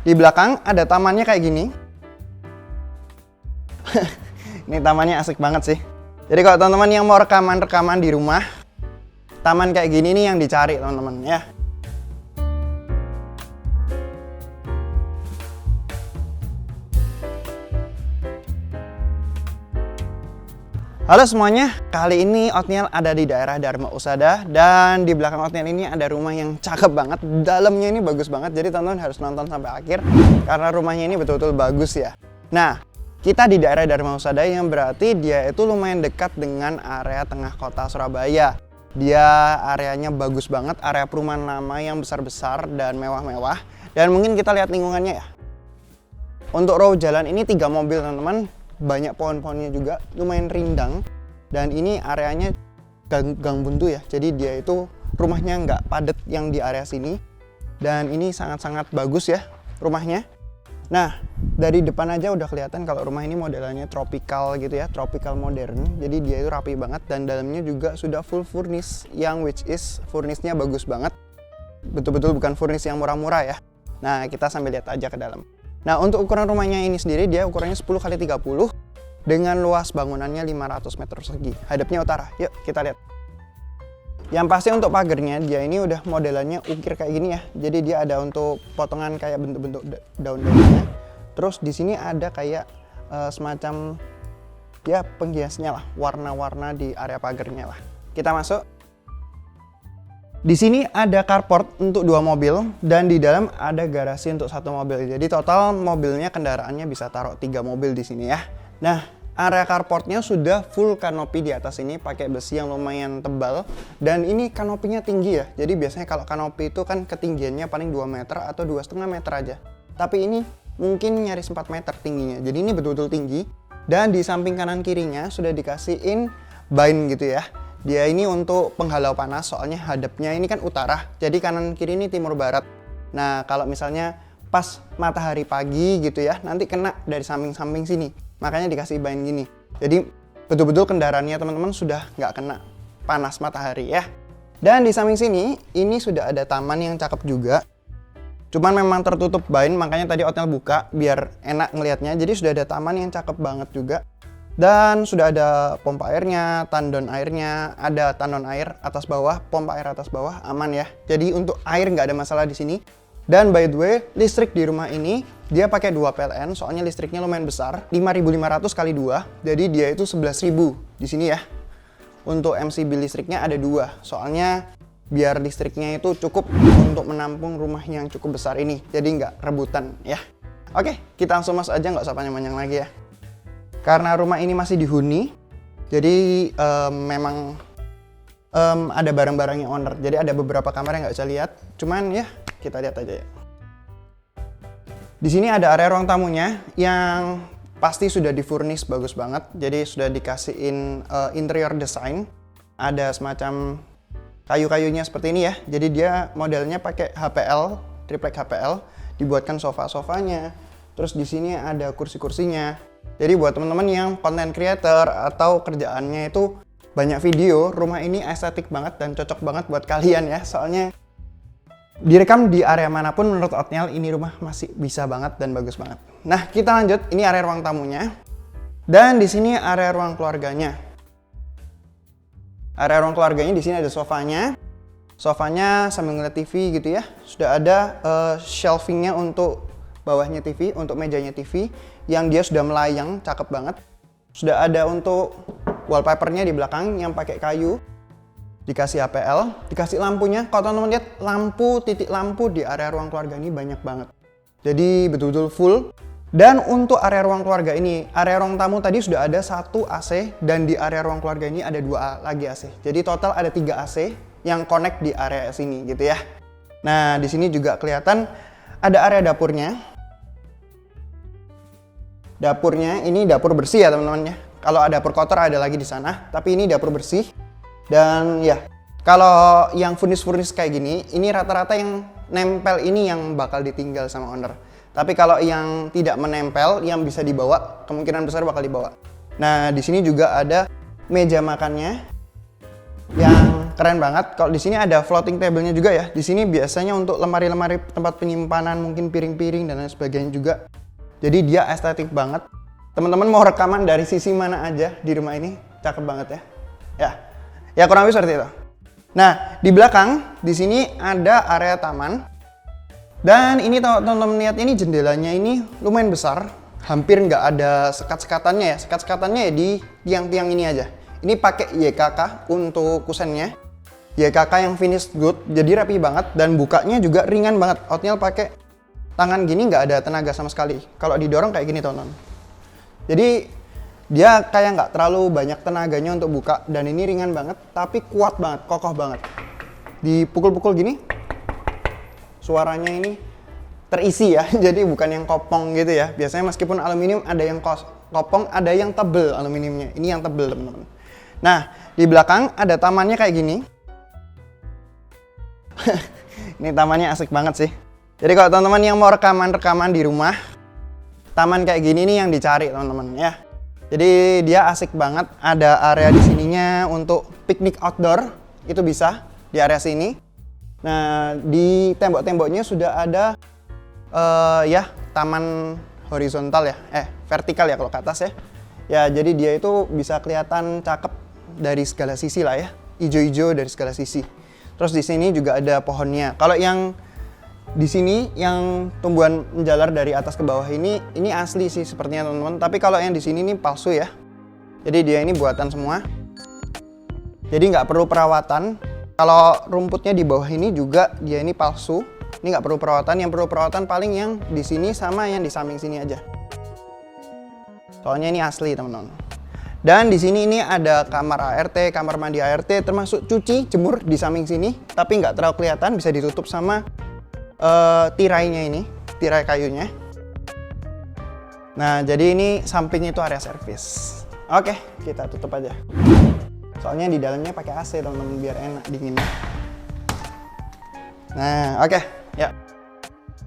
Di belakang ada tamannya kayak gini. Ini tamannya asik banget sih. Jadi kalau teman-teman yang mau rekaman-rekaman di rumah, taman kayak gini nih yang dicari teman-teman ya. Halo semuanya, kali ini Oatmeal ada di daerah Dharma Husada dan di belakang Oatmeal ini ada rumah yang cakep banget. Dalamnya ini bagus banget, jadi teman-teman harus nonton sampai akhir karena rumahnya ini betul-betul bagus ya. Nah, kita di daerah Dharma Husada yang berarti dia itu lumayan dekat dengan area tengah kota Surabaya. Dia areanya bagus banget, area perumahan lama yang besar-besar dan mewah-mewah. Dan mungkin kita lihat lingkungannya ya. Untuk row jalan ini 3 mobil teman-teman. Banyak pohon-pohonnya juga, lumayan rindang, dan ini areanya gang buntu ya, jadi dia itu rumahnya nggak padat yang di area sini, dan ini sangat-sangat bagus ya rumahnya. Nah, dari depan aja udah kelihatan kalau rumah ini modelannya tropical gitu ya, tropical modern, jadi dia itu rapi banget dan dalamnya juga sudah full furnish, yang which is furnishnya bagus banget, betul-betul bukan furnish yang murah-murah ya. Nah, kita sambil lihat aja ke dalam. Nah, untuk ukuran rumahnya ini sendiri dia ukurannya 10 x 30 dengan luas bangunannya 500 meter persegi. Hadapnya utara. Yuk kita lihat. Yang pasti untuk pagarnya dia ini udah modelannya ukir kayak gini ya. Jadi dia ada untuk potongan kayak bentuk-bentuk daun-daunnya. Terus di sini ada kayak semacam ya penghiasnya lah, warna-warna di area pagarnya lah. Kita masuk. Di sini ada carport untuk 2 mobil dan di dalam ada garasi untuk 1 mobil. Jadi total mobilnya kendaraannya bisa taruh 3 mobil di sini ya. Nah, area carportnya sudah full kanopi di atas ini pakai besi yang lumayan tebal dan ini kanopinya tinggi ya. Jadi biasanya kalau kanopi itu kan ketinggiannya paling 2 meter atau 2,5 meter aja. Tapi ini mungkin nyaris 4 meter tingginya. Jadi ini betul-betul tinggi dan di samping kanan kirinya sudah dikasihin bain gitu ya. Dia ini untuk penghalau panas, soalnya hadapnya ini kan utara, jadi kanan kiri ini timur barat. Nah, kalau misalnya pas matahari pagi gitu ya, nanti kena dari samping-samping sini. Makanya dikasih bain gini. Jadi betul-betul kendaraannya teman-teman sudah nggak kena panas matahari ya. Dan di samping sini, ini sudah ada taman yang cakep juga. Cuman memang tertutup bain, makanya tadi Oatmeal buka biar enak ngelihatnya. Jadi sudah ada taman yang cakep banget juga. Dan sudah ada pompa airnya, tandon airnya, ada tandon air atas bawah, pompa air atas bawah, aman ya. Jadi untuk air nggak ada masalah di sini. Dan by the way, listrik di rumah ini dia pakai 2 PLN, soalnya listriknya lumayan besar, 5.500 kali 2, jadi dia itu 11.000 di sini ya. Untuk MCB listriknya ada 2, soalnya biar listriknya itu cukup untuk menampung rumah yang cukup besar ini, jadi nggak rebutan ya. Oke, kita langsung masuk aja, nggak usah panjang-panjang lagi ya. Karena rumah ini masih dihuni, jadi memang ada barang-barangnya owner. Jadi ada beberapa kamar yang nggak bisa lihat, cuman ya kita lihat aja ya. Di sini ada area ruang tamunya yang pasti sudah difurnish bagus banget. Jadi sudah dikasihin interior design. Ada semacam kayu-kayunya seperti ini ya. Jadi dia modelnya pakai HPL, triplek HPL, dibuatkan sofa-sofanya. Terus di sini ada kursi-kursinya. Jadi buat teman-teman yang content creator atau kerjaannya itu banyak video, rumah ini estetik banget dan cocok banget buat kalian ya. Soalnya direkam di area manapun menurut Oatmeal ini rumah masih bisa banget dan bagus banget. Nah, kita lanjut. Ini area ruang tamunya. Dan di sini area ruang keluarganya. Area ruang keluarganya di sini ada sofanya. Sofanya sambil ngeliat TV gitu ya. Sudah ada shelvingnya untuk bawahnya TV, untuk mejanya TV yang dia sudah melayang, cakep banget. Sudah ada untuk wallpapernya di belakang yang pakai kayu, dikasih HPL, dikasih lampunya. Kalau teman-teman lihat lampu, titik lampu di area ruang keluarga ini banyak banget. Jadi betul-betul full. Dan untuk area ruang keluarga ini, area ruang tamu tadi sudah ada 1 AC dan di area ruang keluarga ini ada 2 lagi AC. Jadi total ada 3 AC yang connect di area sini gitu ya. Nah, di sini juga kelihatan ada area dapurnya. Dapurnya ini dapur bersih ya teman-teman ya. Kalau ada dapur kotor ada lagi di sana, tapi ini dapur bersih. Dan ya, kalau yang furnish kayak gini, ini rata-rata yang nempel ini yang bakal ditinggal sama owner. Tapi kalau yang tidak menempel, yang bisa dibawa, kemungkinan besar bakal dibawa. Nah, di sini juga ada meja makannya yang keren banget. Kalau di sini ada floating table-nya juga ya. Di sini biasanya untuk lemari-lemari tempat penyimpanan, mungkin piring-piring dan lain sebagainya juga. Jadi dia estetik banget. Teman-teman mau rekaman dari sisi mana aja di rumah ini, cakep banget ya. Ya kurang lebih seperti itu. Nah, di belakang di sini ada area taman. Dan ini teman-teman lihat ini jendelanya ini lumayan besar. Hampir nggak ada sekat-sekatannya ya. Sekat-sekatannya ya di tiang-tiang ini aja. Ini pakai YKK untuk kusennya. YKK yang finished good, jadi rapi banget dan bukanya juga ringan banget. Outnail pakai tangan gini nggak ada tenaga sama sekali. Kalau didorong kayak gini teman-teman. Jadi dia kayak nggak terlalu banyak tenaganya untuk buka dan ini ringan banget, tapi kuat banget, kokoh banget. Dipukul-pukul gini, suaranya ini terisi ya, jadi bukan yang kopong gitu ya. Biasanya meskipun aluminium ada yang kopong, ada yang tebel aluminiumnya. Ini yang tebel teman-teman. Nah, di belakang ada tamannya kayak gini. Ini tamannya asik banget sih. Jadi kalau teman-teman yang mau rekaman-rekaman di rumah, taman kayak gini nih yang dicari teman-teman ya. Jadi dia asik banget. Ada area di sininya untuk piknik outdoor, itu bisa di area sini. Nah, di tembok-temboknya sudah ada ya taman horizontal ya, vertikal ya kalau ke atas ya. Ya, jadi dia itu bisa kelihatan cakep dari segala sisi lah ya, hijau-hijau dari segala sisi. Terus di sini juga ada pohonnya. Kalau yang di sini yang tumbuhan menjalar dari atas ke bawah ini asli sih sepertinya teman-teman. Tapi kalau yang di sini ini palsu ya. Jadi dia ini buatan semua. Jadi nggak perlu perawatan. Kalau rumputnya di bawah ini juga dia ini palsu. Ini nggak perlu perawatan. Yang perlu perawatan paling yang di sini sama yang di samping sini aja. Soalnya ini asli teman-teman. Dan di sini ini ada kamar ART, kamar mandi ART, termasuk cuci, jemur di samping sini. Tapi nggak terlalu kelihatan, bisa ditutup sama tirainya ini, tirai kayunya. Nah, jadi ini samping itu area servis. Oke, kita tutup aja. Soalnya di dalamnya pakai AC teman-teman biar enak dinginnya. Nah, oke, ya.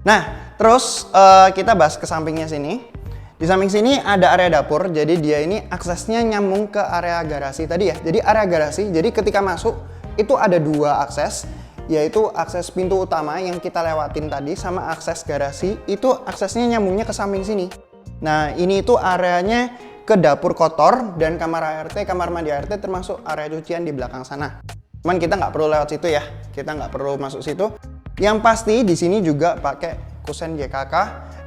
Nah, terus kita bahas ke sampingnya sini. Di samping sini ada area dapur, jadi dia ini aksesnya nyambung ke area garasi tadi ya. Jadi area garasi, jadi ketika masuk itu ada dua akses, yaitu akses pintu utama yang kita lewatin tadi sama akses garasi, itu aksesnya nyambungnya ke samping sini. Nah, ini itu areanya ke dapur kotor dan kamar ART, kamar mandi ART termasuk area cucian di belakang sana. Cuman kita nggak perlu lewat situ ya, kita nggak perlu masuk situ. Yang pasti di sini juga pakai kusen YKK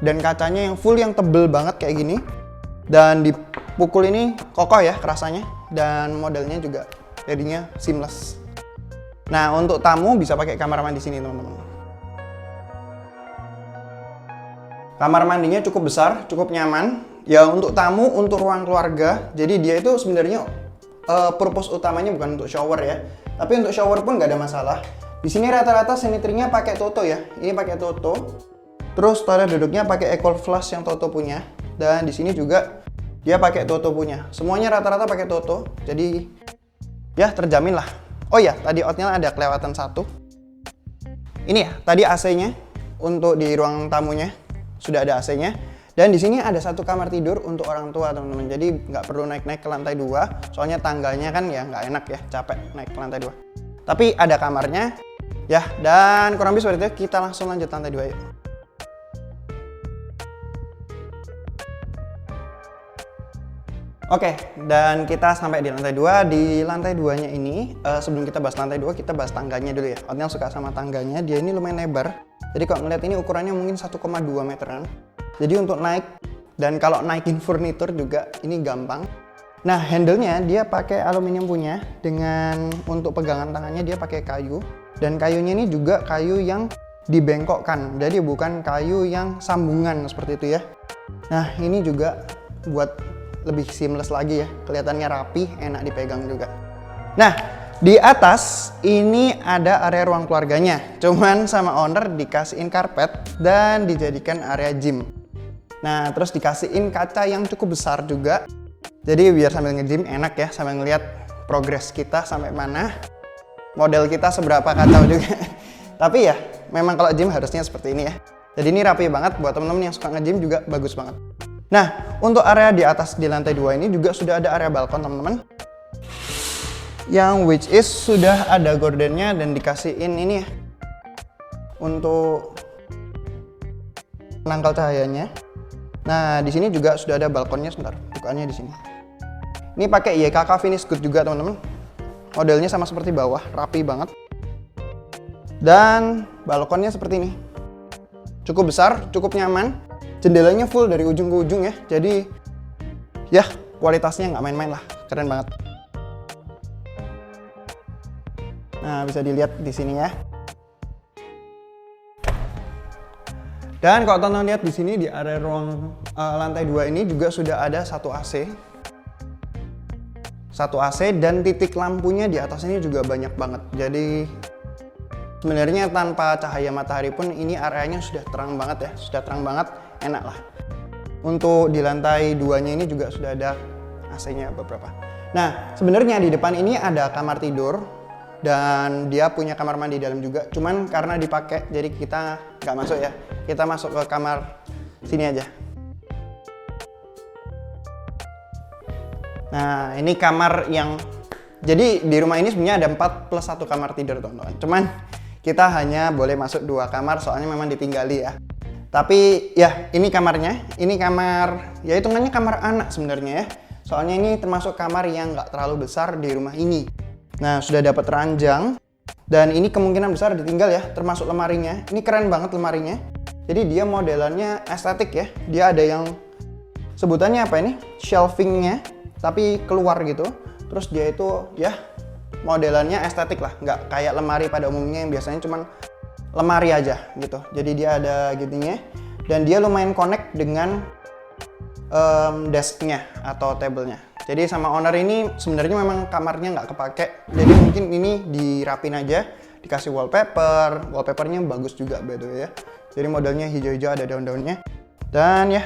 dan kacanya yang full yang tebel banget kayak gini. Dan dipukul ini kokoh ya kerasanya dan modelnya juga jadinya seamless. Nah, untuk tamu bisa pakai kamar mandi sini teman-teman. Kamar mandinya cukup besar, cukup nyaman. Ya untuk tamu, untuk ruang keluarga. Jadi dia itu sebenarnya purpose utamanya bukan untuk shower ya. Tapi untuk shower pun nggak ada masalah. Di sini rata-rata sanitary-nya pakai Toto ya. Ini pakai Toto. Terus toilet duduknya pakai Eco Flush yang Toto punya. Dan di sini juga dia pakai Toto punya. Semuanya rata-rata pakai Toto. Jadi ya terjamin lah. Oh ya, tadi outnya ada kelewatan satu. Ini ya, tadi AC-nya untuk di ruang tamunya sudah ada AC-nya. Dan di sini ada satu kamar tidur untuk orang tua teman-teman. Jadi nggak perlu naik-naik ke lantai 2. Soalnya tangganya kan ya nggak enak ya, capek naik ke lantai 2. Tapi ada kamarnya. Ya, dan kurang lebih seperti itu. Kita langsung lanjut lantai 2 yuk. Oke, dan kita sampai di lantai 2. Di lantai 2-nya ini, sebelum kita bahas lantai 2, kita bahas tangganya dulu ya. Outnail suka sama tangganya, dia ini lumayan lebar. Jadi kalau ngeliat ini ukurannya mungkin 1,2 meteran. Jadi untuk naik, dan kalau naikin furnitur juga ini gampang. Nah, handle-nya dia pakai aluminium punya, dengan untuk pegangan tangannya dia pakai kayu. Dan kayunya ini juga kayu yang dibengkokkan, jadi bukan kayu yang sambungan seperti itu ya. Nah, ini juga buat lebih seamless lagi ya, kelihatannya rapi, enak dipegang juga. Nah, di atas ini ada area ruang keluarganya, cuman sama owner dikasihin karpet dan dijadikan area gym. Nah, terus dikasihin kaca yang cukup besar juga, jadi biar sambil nge-gym enak ya, sambil ngeliat progres kita sampai mana, model kita seberapa kacau juga. Tapi ya, memang kalau gym harusnya seperti ini ya. Jadi ini rapi banget, buat temen-temen yang suka nge-gym juga bagus banget. Nah, untuk area di atas di lantai 2 ini juga sudah ada area balkon teman-teman. yang which is sudah ada gordennya dan dikasihin ini ya untuk penangkal cahayanya. Nah, di sini juga sudah ada balkonnya, sebentar, bukaannya di sini. Ini pakai YKK Finish Good juga, teman-teman. Modelnya sama seperti bawah, rapi banget. Dan balkonnya seperti ini. Cukup besar, cukup nyaman. Jendelanya full dari ujung ke ujung ya. Jadi ya, kualitasnya nggak main-main lah, keren banget. Nah, bisa dilihat di sini ya. Dan kalau teman-teman lihat di sini di area ruang lantai 2 ini juga sudah ada satu AC. Satu AC dan titik lampunya di atas ini juga banyak banget. Jadi sebenarnya tanpa cahaya matahari pun ini areanya sudah terang banget ya. Sudah terang banget, enak lah. Untuk di lantai 2-nya ini juga sudah ada AC-nya beberapa. Nah, sebenarnya di depan ini ada kamar tidur. Dan dia punya kamar mandi dalam juga, cuman karena dipakai jadi kita nggak masuk ya, kita masuk ke kamar sini aja. Nah, ini kamar yang jadi di rumah ini sebenarnya ada 4 plus 1 kamar tidur, teman-teman. Cuman kita hanya boleh masuk 2 kamar soalnya memang ditinggali ya. Tapi ya ini kamarnya, ini kamar ya hitungannya kamar anak sebenarnya ya. Soalnya ini termasuk kamar yang nggak terlalu besar di rumah ini. Nah, sudah dapat ranjang dan ini kemungkinan besar ditinggal ya, termasuk lemarinya. Ini keren banget lemarinya. Jadi dia modelannya estetik ya. Dia ada yang sebutannya apa ini? Shelvingnya, tapi keluar gitu. Terus dia itu ya modelannya estetik lah, nggak kayak lemari pada umumnya yang biasanya cuman lemari aja gitu. Jadi dia ada gitunya dan dia lumayan connect dengan desknya atau tablenya. Jadi sama owner ini sebenarnya memang kamarnya nggak kepake, jadi mungkin ini dirapin aja, dikasih wallpaper, wallpapernya bagus juga by the way ya. Jadi modelnya hijau-hijau ada daun-daunnya, dan ya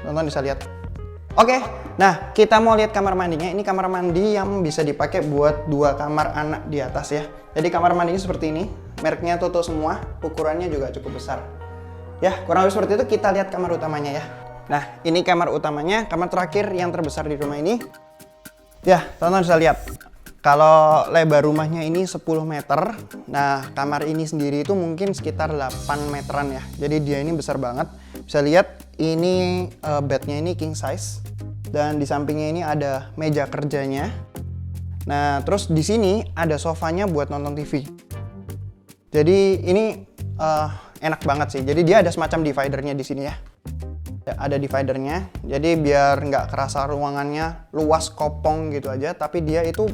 nonton bisa lihat. Oke, nah kita mau lihat kamar mandinya. Ini kamar mandi yang bisa dipakai buat 2 kamar anak di atas ya. Jadi kamar mandinya seperti ini, mereknya Toto semua, ukurannya juga cukup besar. Ya kurang lebih seperti itu. Kita lihat kamar utamanya ya. Nah, ini kamar utamanya, kamar terakhir yang terbesar di rumah ini. Ya, teman-teman bisa lihat. Kalau lebar rumahnya ini 10 meter. Nah, kamar ini sendiri itu mungkin sekitar 8 meteran ya. Jadi dia ini besar banget. Bisa lihat, ini bednya ini king size. Dan di sampingnya ini ada meja kerjanya. Nah, terus di sini ada sofanya buat nonton TV. Jadi ini enak banget sih. Jadi dia ada semacam dividernya di sini ya. Ada dividernya, jadi biar nggak kerasa ruangannya luas kopong gitu aja, tapi dia itu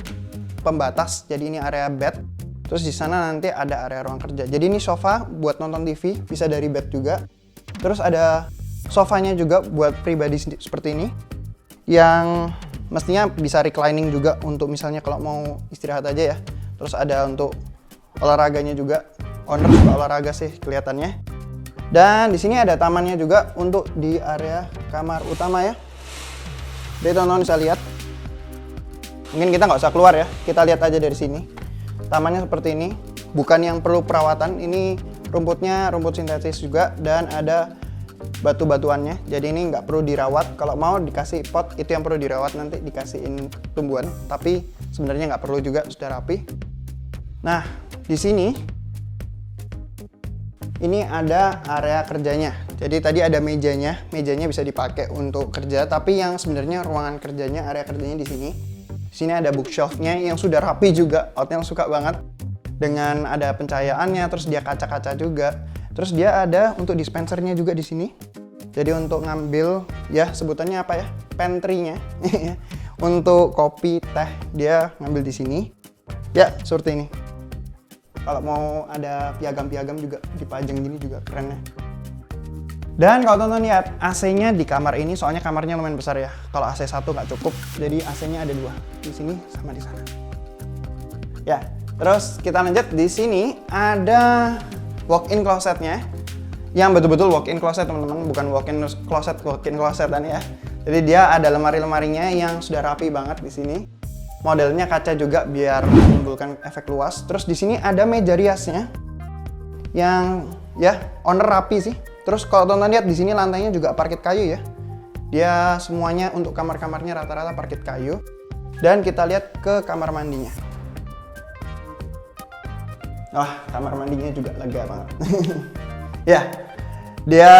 pembatas. Jadi ini area bed, terus di sana nanti ada area ruang kerja. Jadi ini sofa buat nonton TV, bisa dari bed juga. Terus ada sofanya juga buat pribadi seperti ini, yang mestinya bisa reclining juga untuk misalnya kalau mau istirahat aja ya. Terus ada untuk olahraganya juga, owner suka olahraga sih kelihatannya. Dan di sini ada tamannya juga untuk di area kamar utama ya. Jadi teman-teman bisa lihat. Mungkin kita nggak usah keluar ya, kita lihat aja dari sini. Tamannya seperti ini, bukan yang perlu perawatan. Ini rumputnya rumput sintetis juga dan ada batu-batuannya. Jadi ini nggak perlu dirawat. Kalau mau dikasih pot, itu yang perlu dirawat, nanti dikasihin tumbuhan. Tapi sebenarnya nggak perlu juga, sudah rapi. Nah, di sini ini ada area kerjanya. Jadi tadi ada mejanya bisa dipakai untuk kerja. Tapi yang sebenarnya ruangan kerjanya, area kerjanya di sini. Di sini ada bookshelf-nya yang sudah rapi juga. Outnya suka banget. Dengan ada pencahayaannya, terus dia kaca-kaca juga. Terus dia ada untuk dispensernya juga di sini. Jadi untuk ngambil, ya sebutannya apa ya? Pantry-nya. Untuk kopi, teh, dia ngambil di sini. Ya, seperti ini. Kalau mau ada piagam-piagam juga dipajang gini juga keren ya. Dan kalau teman-teman lihat AC-nya di kamar ini, soalnya kamarnya lumayan besar ya. Kalau AC 1 nggak cukup, jadi AC-nya ada 2 di sini sama di sana. Ya, terus kita lanjut. Di sini ada walk-in closet-nya, yang betul-betul walk-in closet teman-teman, bukan walk-in closetan ya. Jadi dia ada lemari-lemarinya yang sudah rapi banget di sini. Modelnya kaca juga biar menimbulkan efek luas. Terus di sini ada meja riasnya yang ya owner rapi sih. Terus kalau teman-teman lihat di sini lantainya juga parket kayu ya. Dia semuanya untuk kamar-kamarnya rata-rata parket kayu. Dan kita lihat ke kamar mandinya. Wah, kamar mandinya juga lega banget. Ya, dia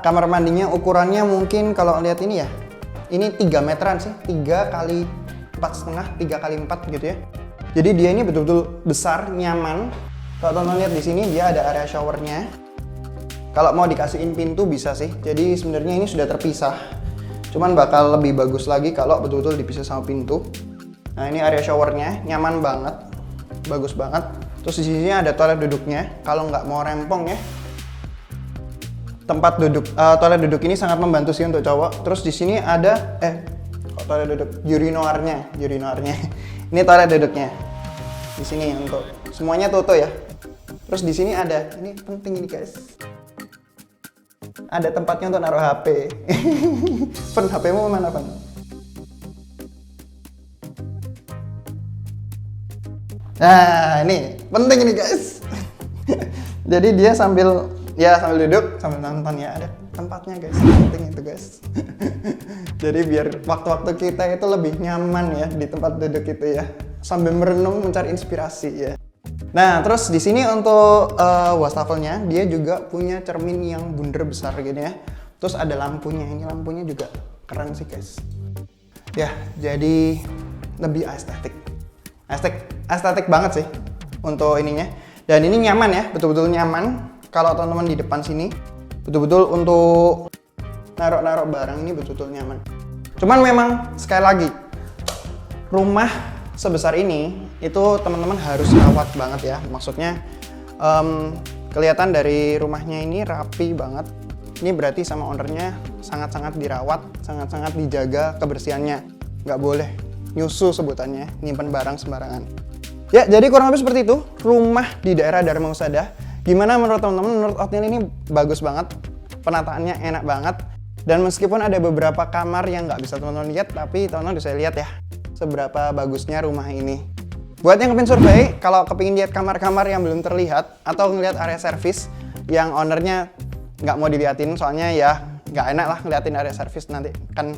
kamar mandinya ukurannya mungkin kalau lihat ini ya, ini 3 meteran sih, 3 kali 4,5, 3 kali 4 gitu ya. Jadi dia ini betul-betul besar, nyaman. Kalau teman-teman lihat di sini dia ada area showernya. Kalau mau dikasihin pintu bisa sih. Jadi sebenarnya ini sudah terpisah. Cuman bakal lebih bagus lagi kalau betul-betul dipisah sama pintu. Nah ini area showernya, nyaman banget, bagus banget. Terus di sini ada toilet duduknya. Kalau nggak mau rempong ya, tempat duduk toilet duduk ini sangat membantu sih untuk cowok. Terus di sini ada toilet duduk urinoirnya. Ini toilet duduknya. Di sini untuk semuanya toto ya. Terus di sini ada, ini penting ini guys. Ada tempatnya untuk naruh HP. Pen, HP-mu mana, Pen? Nah, ini penting ini guys. Jadi dia sambil duduk, sambil nonton ya, ada tempatnya guys. Penting itu guys. Jadi biar waktu-waktu kita itu lebih nyaman ya di tempat duduk itu ya. Sambil merenung mencari inspirasi ya. Nah, terus di sini untuk wastafelnya dia juga punya cermin yang bundar besar gini ya. Terus ada lampunya, ini lampunya juga keren sih guys. Ya, jadi lebih estetik banget sih untuk ininya. Dan ini nyaman ya, betul-betul nyaman. Kalau teman-teman di depan sini, betul-betul untuk naruh barang ini betul-betul nyaman. Cuman memang sekali lagi, rumah sebesar ini itu teman-teman harus rawat banget ya. Maksudnya kelihatan dari rumahnya ini rapi banget. Ini berarti sama ownernya sangat-sangat dirawat, sangat-sangat dijaga kebersihannya. Nggak boleh nyusu sebutannya, nyimpen barang sembarangan. Ya, jadi kurang lebih seperti itu rumah di daerah Dharma Husada. Gimana menurut teman-teman? Menurut Oatmeal ini bagus banget, penataannya enak banget. Dan meskipun ada beberapa kamar yang nggak bisa teman-teman lihat, tapi teman-teman bisa lihat ya seberapa bagusnya rumah ini. Buat yang kepingin survei, kalau kepingin lihat kamar-kamar yang belum terlihat atau ngelihat area servis yang ownernya nggak mau diliatin, soalnya ya nggak enak lah ngeliatin area servis, nanti kan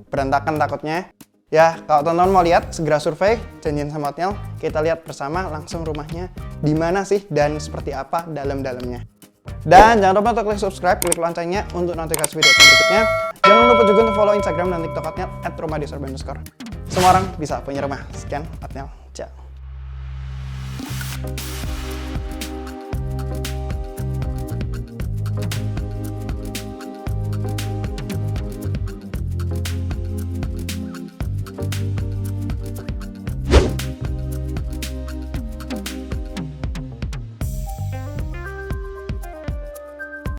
berantakan takutnya. Ya, kalau teman-teman mau lihat, segera survei, janjian sama Oatmeal, kita lihat bersama langsung rumahnya di mana sih dan seperti apa dalam-dalamnya. Dan jangan lupa untuk klik subscribe, klik loncengnya untuk notifikasi video berikutnya. Jangan lupa juga untuk follow Instagram dan TikTok Oatmeal @rumahdisorban_. Semua orang bisa punya rumah. Sekian, Oatmeal. Ciao.